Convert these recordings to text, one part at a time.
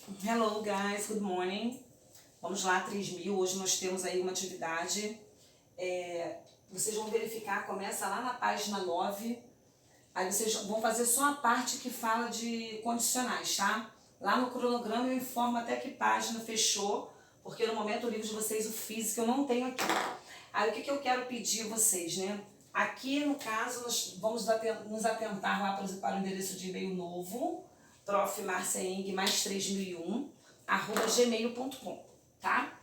Hello guys, good morning. Vamos lá, 3000. Hoje nós temos aí uma atividade. Vocês vão verificar, começa lá na página 9. Aí vocês vão fazer só a parte que fala de condicionais, tá? Lá no cronograma eu informo até que página fechou, porque no momento o livro de vocês, o físico, eu não tenho aqui. Aí o que eu quero pedir a vocês, né? Aqui no caso nós vamos nos atentar lá para o endereço de e-mail novo, profmarciaeng mais 3001, @gmail.com, tá?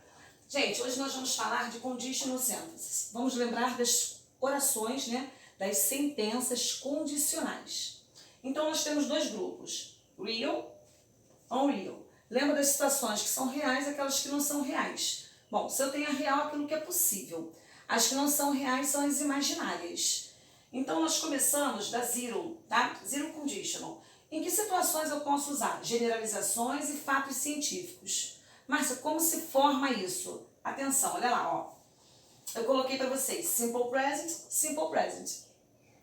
Gente, hoje nós vamos falar de conditional sentences. Vamos lembrar das orações, né? Das sentenças condicionais. Então nós temos dois grupos, real, unreal. Lembra das situações que são reais e aquelas que não são reais. Bom, se eu tenho a real, aquilo que é possível. As que não são reais são as imaginárias. Então nós começamos da zero, tá? Zero conditional. Em que situações eu posso usar? Generalizações e fatos científicos. Márcia, como se forma isso? Atenção, olha lá, ó. Eu coloquei para vocês simple present, simple present.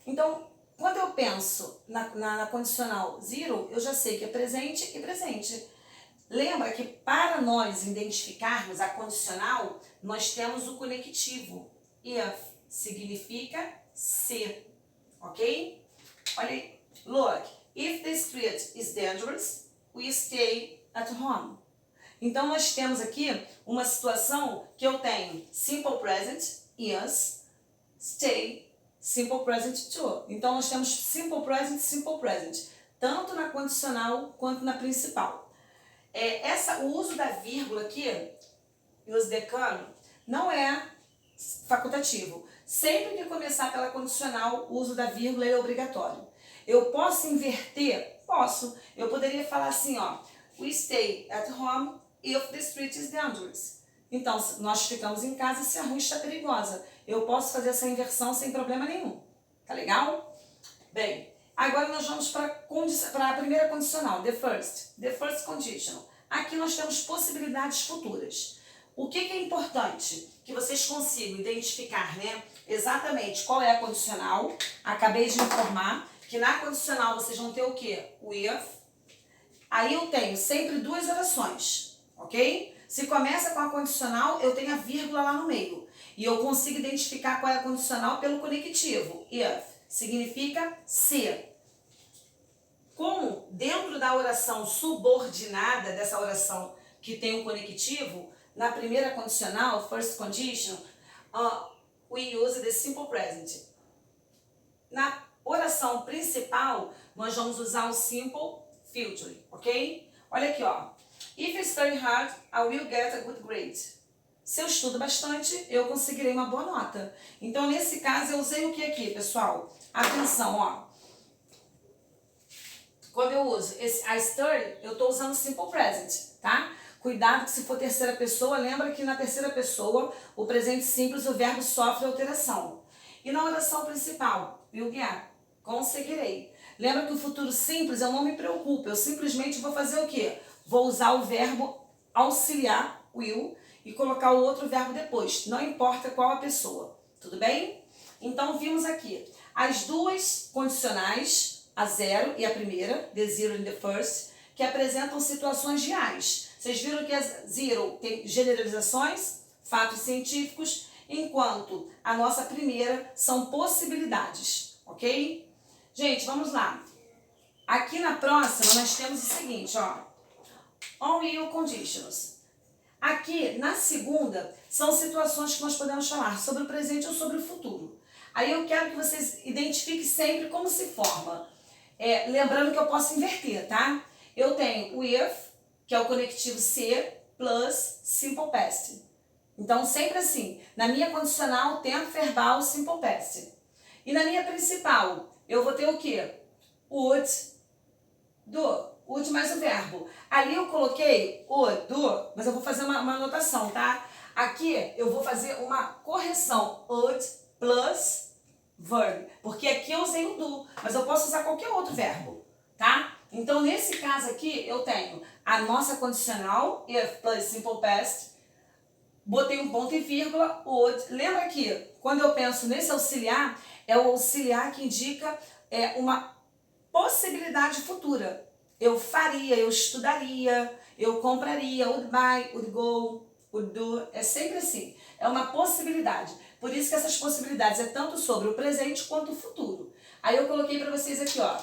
Então, quando eu penso na condicional zero, eu já sei que é presente e presente. Lembra que para nós identificarmos a condicional, nós temos o conectivo. If significa se, ok? Olha aí. Look, if the street is dangerous, we stay at home. Então nós temos aqui uma situação que eu tenho simple present, is, stay, simple present too. Então nós temos simple present, tanto na condicional quanto na principal. O uso da vírgula aqui, use the can, não é facultativo. Sempre que começar pela condicional, o uso da vírgula é obrigatório. Eu posso inverter? Posso. Eu poderia falar assim, ó, we stay at home if the street is dangerous. Então, nós ficamos em casa se a rua está perigosa. Eu posso fazer essa inversão sem problema nenhum. Tá legal? Bem, agora nós vamos para a primeira condicional, the first conditional. Aqui nós temos possibilidades futuras. O que é importante? Que vocês consigam identificar, né, exatamente qual é a condicional. Acabei de informar que na condicional vocês vão ter o quê? O if. Aí eu tenho sempre duas orações, ok? Se começa com a condicional, eu tenho a vírgula lá no meio. E eu consigo identificar qual é a condicional pelo conectivo. If significa se. Como dentro da oração subordinada, dessa oração que tem um conectivo, na primeira condicional, first condition, we use the simple present. Na oração principal, nós vamos usar o simple future, ok? Olha aqui, ó. If I study hard, I will get a good grade. Se eu estudo bastante, eu conseguirei uma boa nota. Então, nesse caso, eu usei o que aqui, pessoal? Atenção, ó. Quando eu uso esse I study, eu estou usando simple present, tá? Cuidado que se for terceira pessoa, lembra que na terceira pessoa, o presente simples, o verbo sofre alteração. E na oração principal, will get, conseguirei. Lembra que o futuro simples, eu não me preocupo, eu simplesmente vou fazer o quê? Vou usar o verbo auxiliar, will, e colocar o outro verbo depois, não importa qual a pessoa, tudo bem? Então vimos aqui as duas condicionais, a zero e a primeira, the zero and the first, que apresentam situações reais. Vocês viram que a zero tem generalizações, fatos científicos, enquanto a nossa primeira são possibilidades, ok? Gente, vamos lá. Aqui na próxima nós temos o seguinte, ó. Unreal conditionals. Aqui, na segunda, são situações que nós podemos falar sobre o presente ou sobre o futuro. Aí eu quero que vocês identifiquem sempre como se forma. Lembrando que eu posso inverter, tá? Eu tenho o if, que é o conectivo se, plus simple past. Então, sempre assim. Na minha condicional, tempo verbal, simple past. E na minha principal, eu vou ter o quê? Would, do. Would mais o verbo. Ali eu coloquei o, do, mas eu vou fazer uma anotação, tá? Aqui eu vou fazer uma correção. Would plus verb. Porque aqui eu usei o do, mas eu posso usar qualquer outro verbo, tá? Então, nesse caso aqui, eu tenho a nossa condicional, if plus simple past, botei um ponto e vírgula, would. Lembra que quando eu penso nesse auxiliar, é o auxiliar que indica uma possibilidade futura. eu faria, eu estudaria, eu compraria, would buy, would go, would do, é sempre assim. É uma possibilidade. Por isso que essas possibilidades é tanto sobre o presente quanto o futuro. Aí eu coloquei para vocês aqui, ó.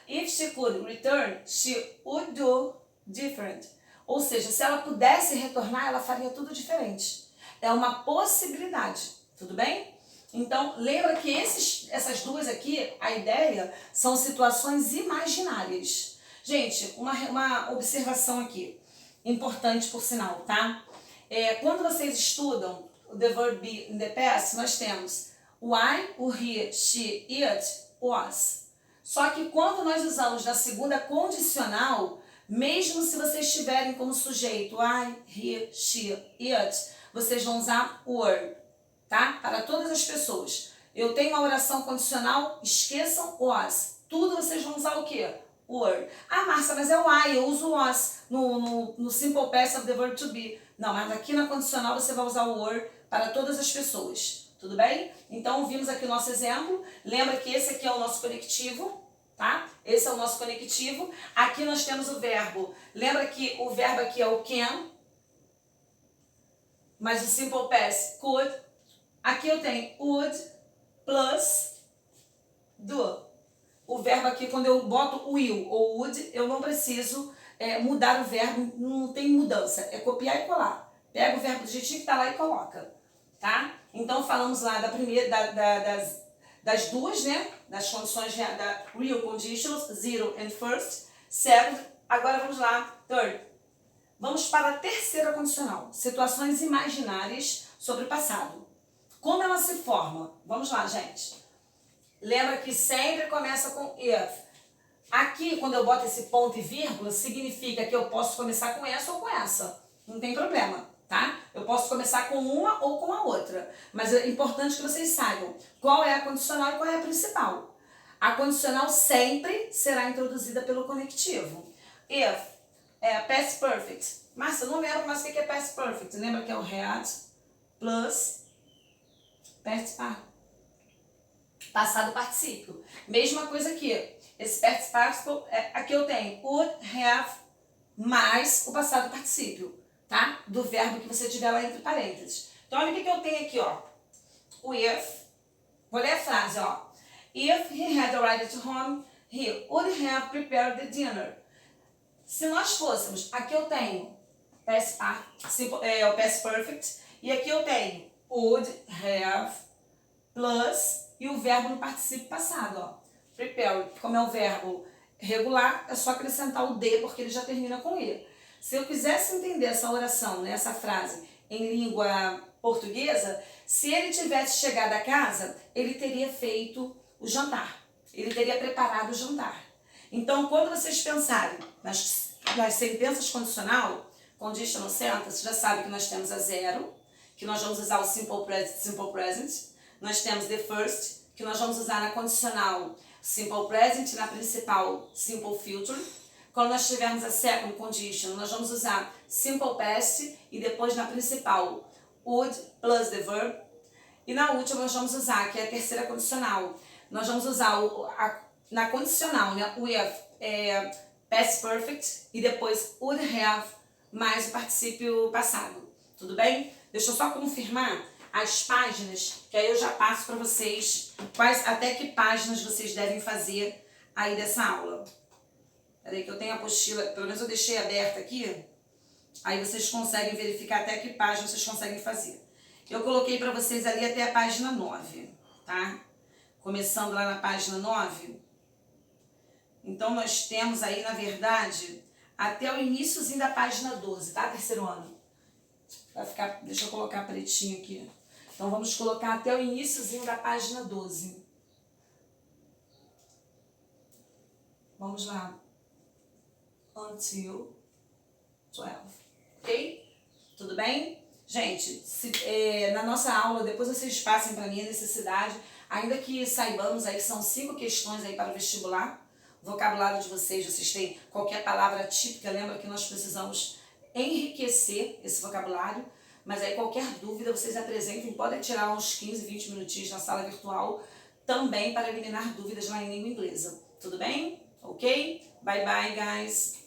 If she could return, she would do different. Ou seja, se ela pudesse retornar, ela faria tudo diferente. É uma possibilidade, tudo bem? Então, lembra que essas duas aqui, a ideia, são situações imaginárias. Gente, uma observação aqui, importante por sinal, tá? Quando vocês estudam o the verb be in the past, nós temos o I, o he, she, it, was. Só que quando nós usamos na segunda condicional, mesmo se vocês tiverem como sujeito I, he, she, it, vocês vão usar were, tá? Para todas as pessoas. Eu tenho uma oração condicional, esqueçam was. Tudo vocês vão usar o quê? Were. Ah, Márcia, mas é o I, eu uso was no simple past of the verb to be. Não, mas aqui na condicional você vai usar o were para todas as pessoas. Tudo bem? Então, vimos aqui o nosso exemplo. Lembra que esse aqui é o nosso conectivo, tá? Esse é o nosso conectivo. Aqui nós temos o verbo. Lembra que o verbo aqui é o can, mas o simple past, could. Aqui eu tenho would plus do. O verbo aqui, quando eu boto will ou would, eu não preciso mudar o verbo, não tem mudança. É copiar e colar. Pega o verbo do jeitinho que tá lá e coloca, tá? Então, falamos lá da primeira, das duas, né? Das condições da real conditionals, zero and first. Second. Agora vamos lá, third. Vamos para a terceira condicional. Situações imaginárias sobre o passado. Como ela se forma? Vamos lá, gente. Lembra que sempre começa com if. Aqui, quando eu boto esse ponto e vírgula, significa que eu posso começar com essa ou com essa. Não tem problema, tá? Eu posso começar com uma ou com a outra. Mas é importante que vocês saibam qual é a condicional e qual é a principal. A condicional sempre será introduzida pelo conectivo. If é past perfect. Mas eu não lembro mais o que é past perfect. Lembra que é o had plus past participle. Passado particípio. Mesma coisa aqui. Esse past participle, aqui eu tenho would have mais o passado particípio, tá? Do verbo que você tiver lá entre parênteses. Então, olha o que eu tenho aqui, ó. O if. Vou ler a frase, ó. If he had arrived at home, he would have prepared the dinner. Se nós fôssemos, aqui eu tenho o past perfect, e aqui eu tenho would have plus e o verbo no particípio passado, ó. Prepare, como é o verbo regular, é só acrescentar o de, porque ele já termina com e. Se eu quisesse entender essa oração, né, essa frase, em língua portuguesa, se ele tivesse chegado a casa, ele teria feito o jantar. Ele teria preparado o jantar. Então, quando vocês pensarem nas sentenças condicional sentences, já sabe que nós temos a zero, que nós vamos usar o simple present. Nós temos the first, que nós vamos usar na condicional simple present, na principal simple future. Quando nós tivermos a second condition, nós vamos usar simple past e depois na principal would plus the verb. E na última nós vamos usar, que é a terceira condicional, nós vamos usar na condicional, né, with past perfect e depois would have mais o particípio passado. Tudo bem? Deixa eu só confirmar as páginas, que aí eu já passo para vocês até que páginas vocês devem fazer aí dessa aula. Peraí que eu tenho a apostila, pelo menos eu deixei aberta aqui, aí vocês conseguem verificar até que página vocês conseguem fazer. Eu coloquei para vocês ali até a página 9, tá? Começando lá na página 9. Então, nós temos aí, na verdade, até o iniciozinho da página 12, tá? Terceiro ano. Vai ficar, deixa eu colocar pretinho aqui. Então, vamos colocar até o iniciozinho da página 12. Vamos lá. Until 12. Ok? Tudo bem? Gente, na nossa aula, depois vocês passem para mim a necessidade, ainda que saibamos aí que são 5 questões aí para o vestibular, o vocabulário de vocês têm qualquer palavra típica, lembra que nós precisamos enriquecer esse vocabulário, mas aí qualquer dúvida vocês apresentem, podem tirar uns 15, 20 minutinhos na sala virtual também para eliminar dúvidas lá em língua inglesa. Tudo bem? ok? Bye bye, guys!